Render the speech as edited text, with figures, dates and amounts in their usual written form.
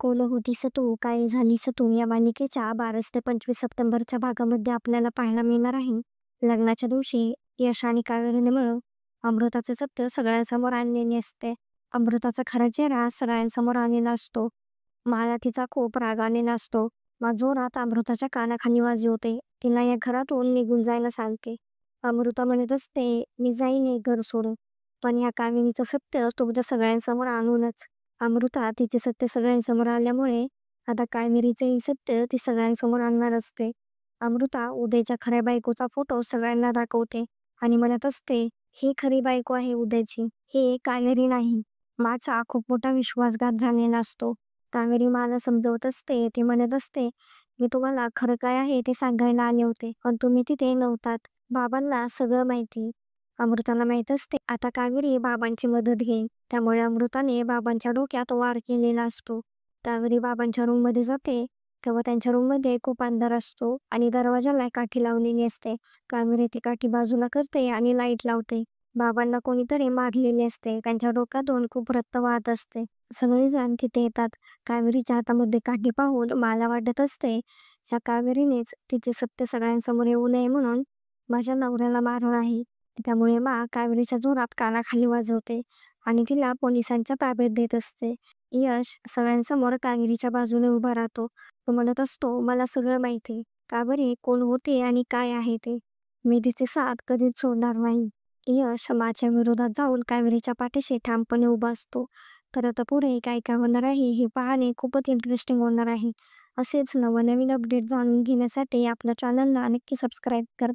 कोण होतीस तू, काय झालीस तू या मालिकेच्या 12 ते 25 सप्टेंबरच्या भागामध्ये आपल्याला पाहायला मिळणार आहे. लग्नाच्या दिवशी यश आणि कावेरीने मिळून अमृताचे सत्य सगळ्यांसमोर आणलेले असते. अमृताचा खरा चेहरा सगळ्यांसमोर आलेला असतो. मला तिचा खूप राग आलेला असतो. मग जोरात अमृताच्या कानाखाली वाजवते. तिला या घरातून निघून जायला सांगते. अमृता म्हणत असते, मी जाईन हे घर सोडून. पण या कावेरीचं सत्य तुमच्या सगळ्यांसमोर आणूनच. अमृता तिचे सत्य सगळ्यांसमोर आल्यामुळे आता कावेरीचंही सत्य ती सगळ्यांसमोर आणणार असते. अमृता उदयच्या खऱ्या बायकोचा फोटो सगळ्यांना दाखवते आणि म्हणत असते, ही खरी बायको आहे उदयची, हे कावेरी नाही. माझा खूप मोठा विश्वासघात झालेला असतो. कावेरी मला समजवत असते. ती म्हणत असते, मी तुम्हाला खरं काय आहे ते सांगायला आले होते, पण तुम्ही तिथे नव्हतात. बाबांना सगळं माहिती. अमृताला माहित असते आता कावेरी बाबांची मदत घेईल. त्यामुळे अमृताने बाबांच्या डोक्यात वार केलेला असतो. कावेरी बाबांच्या रूममध्ये जाते तेव्हा त्यांच्या रूममध्ये खूप अंधार असतो आणि दरवाजाला काठी लावलेली असते. कावेरी ती काठी बाजूला करते आणि लाईट लावते. बाबांना कोणीतरी मारलेले असते. त्यांच्या डोक्यातून खूप रक्त वाहत असते. सगळेजण तिथे येतात. कावेरीच्या हातामध्ये काठी पाहून मला वाटत असते, ह्या कावेरीनेच तिचे सत्य सगळ्यांसमोर येऊ नये म्हणून माझ्या नवऱ्याला मारलं आहे. त्यामुळे कावेरीच्या जोरात कानाखाली वाजवते आणि तिला पोलिसांच्या ताब्यात देत असते. यश सगळ्यांसमोर कावेरीच्या बाजूने उभा राहतो. तो म्हणत असतो, मला सगळं माहिती. कावेरी कोण होते आणि काय आहे ते. मी तिचे साथ कधीच सोडणार नाही. यश माझ्या विरोधात जाऊन कावेरीच्या पाठीशी ठामपणे उभा असतो. तर आता पुढे काय काय होणार आहे हे पाहणे खूपच इंटरेस्टिंग होणार आहे. असेच नवनवीन अपडेट जाणून घेण्यासाठी आपल्या चॅनलला नक्की सबस्क्राईब करा.